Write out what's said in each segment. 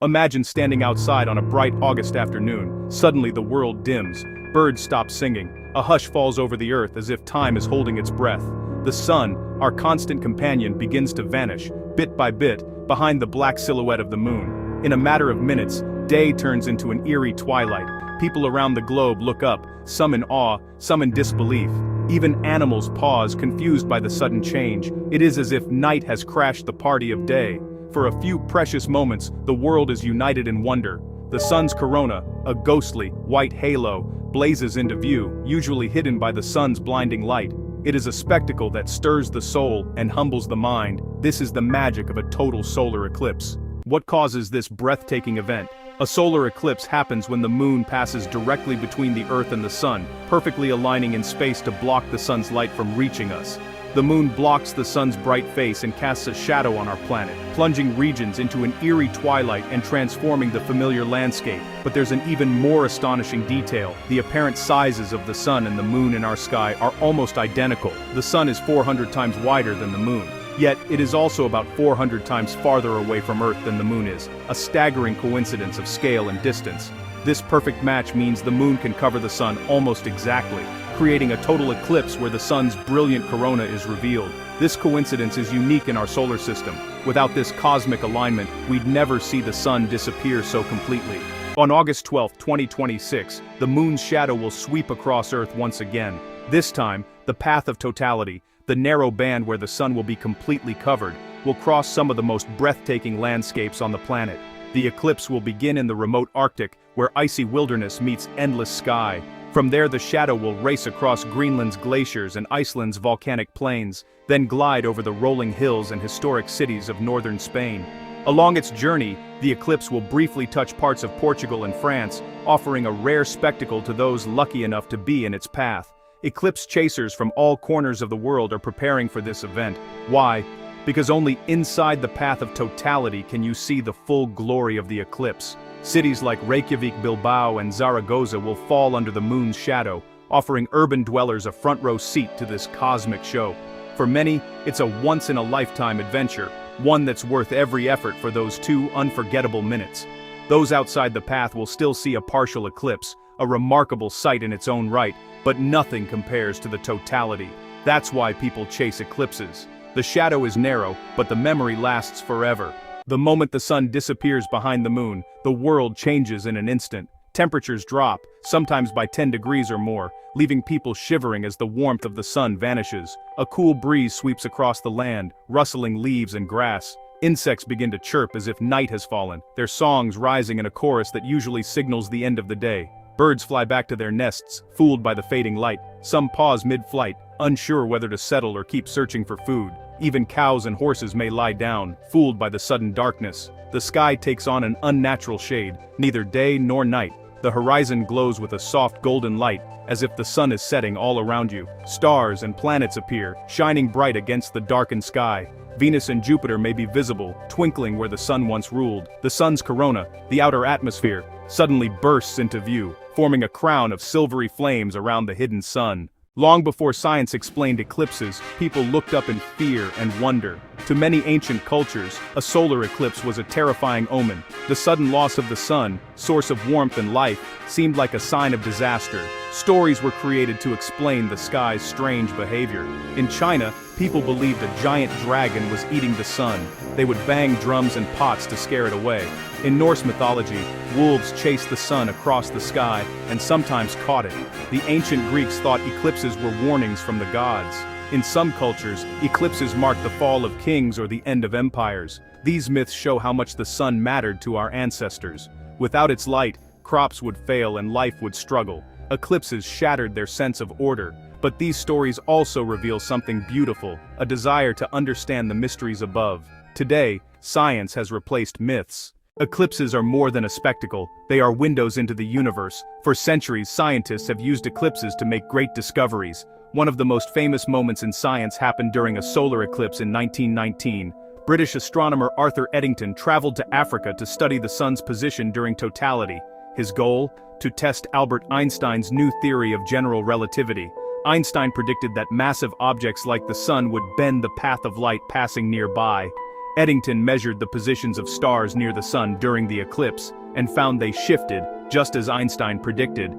Imagine standing outside on a bright August afternoon. Suddenly the world dims, birds stop singing, a hush falls over the earth as if time is holding its breath. The sun, our constant companion, begins to vanish, bit by bit, behind the black silhouette of the moon. In a matter of minutes, day turns into an eerie twilight. People around the globe look up, some in awe, some in disbelief. Even animals pause, confused by the sudden change. It is as if night has crashed the party of day. For a few precious moments, the world is united in wonder. The sun's corona, a ghostly, white halo, blazes into view, usually hidden by the sun's blinding light. It is a spectacle that stirs the soul and humbles the mind. This is the magic of a total solar eclipse. What causes this breathtaking event? A solar eclipse happens when the moon passes directly between the Earth and the sun, perfectly aligning in space to block the sun's light from reaching us. The moon blocks the sun's bright face and casts a shadow on our planet, plunging regions into an eerie twilight and transforming the familiar landscape. But there's an even more astonishing detail. The apparent sizes of the sun and the moon in our sky are almost identical. The sun is 400 times wider than the moon. Yet, it is also about 400 times farther away from Earth than the moon is, a staggering coincidence of scale and distance. This perfect match means the moon can cover the sun almost exactly, creating a total eclipse where the sun's brilliant corona is revealed. This coincidence is unique in our solar system. Without this cosmic alignment, we'd never see the sun disappear so completely. On August 12, 2026, the moon's shadow will sweep across Earth once again. This time, the path of totality, the narrow band where the sun will be completely covered, will cross some of the most breathtaking landscapes on the planet. The eclipse will begin in the remote Arctic, where icy wilderness meets endless sky. From there the shadow will race across Greenland's glaciers and Iceland's volcanic plains, then glide over the rolling hills and historic cities of northern Spain. Along its journey, the eclipse will briefly touch parts of Portugal and France, offering a rare spectacle to those lucky enough to be in its path. Eclipse chasers from all corners of the world are preparing for this event. Why? Because only inside the path of totality can you see the full glory of the eclipse. Cities like Reykjavik, Bilbao, and Zaragoza will fall under the moon's shadow, offering urban dwellers a front-row seat to this cosmic show. For many, it's a once-in-a-lifetime adventure, one that's worth every effort for those 2 unforgettable minutes. Those outside the path will still see a partial eclipse, a remarkable sight in its own right, but nothing compares to the totality. That's why people chase eclipses. The shadow is narrow, but the memory lasts forever. The moment the sun disappears behind the moon, the world changes in an instant. Temperatures drop, sometimes by 10 degrees or more, leaving people shivering as the warmth of the sun vanishes. A cool breeze sweeps across the land, rustling leaves and grass. Insects begin to chirp as if night has fallen, their songs rising in a chorus that usually signals the end of the day. Birds fly back to their nests, fooled by the fading light. Some pause mid-flight, unsure whether to settle or keep searching for food. Even cows and horses may lie down, fooled by the sudden darkness. The sky takes on an unnatural shade, neither day nor night. The horizon glows with a soft golden light, as if the sun is setting all around you. Stars and planets appear, shining bright against the darkened sky. Venus and Jupiter may be visible, twinkling where the sun once ruled. The sun's corona, the outer atmosphere, suddenly bursts into view, forming a crown of silvery flames around the hidden sun. Long before science explained eclipses, people looked up in fear and wonder. To many ancient cultures, a solar eclipse was a terrifying omen. The sudden loss of the sun, source of warmth and life, seemed like a sign of disaster. Stories were created to explain the sky's strange behavior. In China, people believed a giant dragon was eating the sun. They would bang drums and pots to scare it away. In Norse mythology, wolves chased the sun across the sky and sometimes caught it. The ancient Greeks thought eclipses were warnings from the gods. In some cultures, eclipses marked the fall of kings or the end of empires. These myths show how much the sun mattered to our ancestors. Without its light, crops would fail and life would struggle. Eclipses shattered their sense of order. But these stories also reveal something beautiful, a desire to understand the mysteries above. Today, science has replaced myths. Eclipses are more than a spectacle, they are windows into the universe. For centuries, scientists have used eclipses to make great discoveries. One of the most famous moments in science happened during a solar eclipse in 1919. British astronomer Arthur Eddington traveled to Africa to study the sun's position during totality. His goal? To test Albert Einstein's new theory of general relativity. Einstein predicted that massive objects like the sun would bend the path of light passing nearby. Eddington measured the positions of stars near the sun during the eclipse and found they shifted, just as Einstein predicted.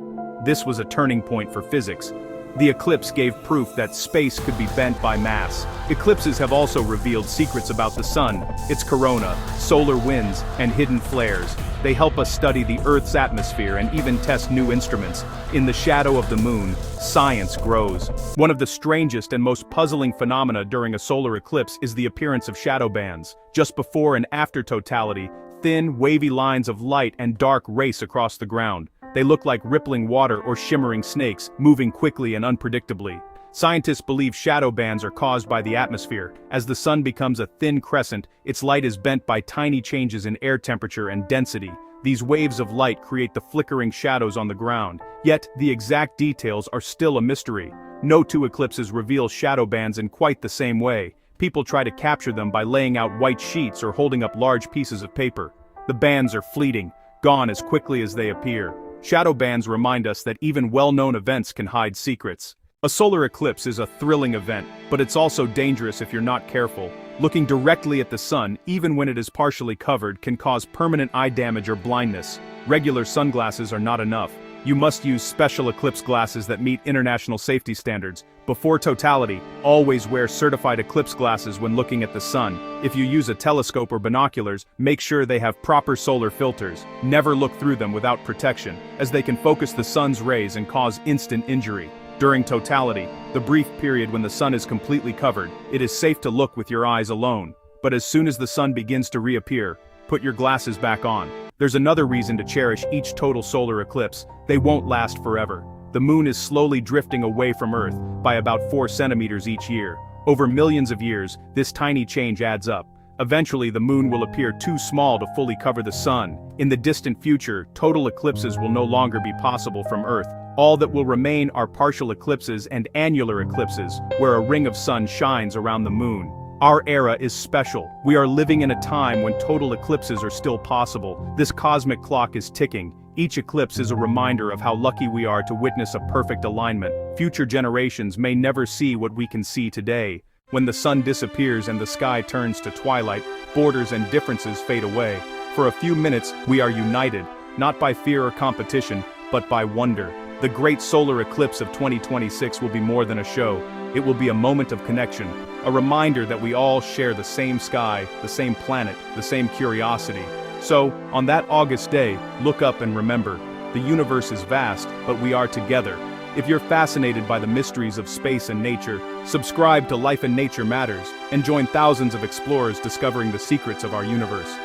This was a turning point for physics. The eclipse gave proof that space could be bent by mass. Eclipses have also revealed secrets about the sun, its corona, solar winds, and hidden flares. They help us study the Earth's atmosphere and even test new instruments. In the shadow of the moon, science grows. One of the strangest and most puzzling phenomena during a solar eclipse is the appearance of shadow bands. Just before and after totality, thin, wavy lines of light and dark race across the ground. They look like rippling water or shimmering snakes, moving quickly and unpredictably. Scientists believe shadow bands are caused by the atmosphere. As the sun becomes a thin crescent, its light is bent by tiny changes in air temperature and density. These waves of light create the flickering shadows on the ground. Yet, the exact details are still a mystery. No two eclipses reveal shadow bands in quite the same way. People try to capture them by laying out white sheets or holding up large pieces of paper. The bands are fleeting, gone as quickly as they appear. Shadow bands remind us that even well-known events can hide secrets. A solar eclipse is a thrilling event, but it's also dangerous if you're not careful. Looking directly at the sun, even when it is partially covered, can cause permanent eye damage or blindness. Regular sunglasses are not enough. You must use special eclipse glasses that meet international safety standards. Before totality, always wear certified eclipse glasses when looking at the sun. If you use a telescope or binoculars, make sure they have proper solar filters. Never look through them without protection, as they can focus the sun's rays and cause instant injury. During totality, the brief period when the sun is completely covered, it is safe to look with your eyes alone. But as soon as the sun begins to reappear, put your glasses back on. There's another reason to cherish each total solar eclipse. They won't last forever. The moon is slowly drifting away from Earth by about 4 centimeters each year. Over millions of years, this tiny change adds up. Eventually, the moon will appear too small to fully cover the sun. In the distant future, total eclipses will no longer be possible from Earth. All that will remain are partial eclipses and annular eclipses, where a ring of sun shines around the moon. Our era is special. We are living in a time when total eclipses are still possible. This cosmic clock is ticking. Each eclipse is a reminder of how lucky we are to witness a perfect alignment. Future generations may never see what we can see today. When the sun disappears and the sky turns to twilight, borders and differences fade away. For a few minutes, we are united, not by fear or competition, but by wonder. The great solar eclipse of 2026 will be more than a show. It will be a moment of connection, a reminder that we all share the same sky, the same planet, the same curiosity. So, on that August day, look up and remember, the universe is vast, but we are together. If you're fascinated by the mysteries of space and nature, subscribe to Life and Nature Matters, and join thousands of explorers discovering the secrets of our universe.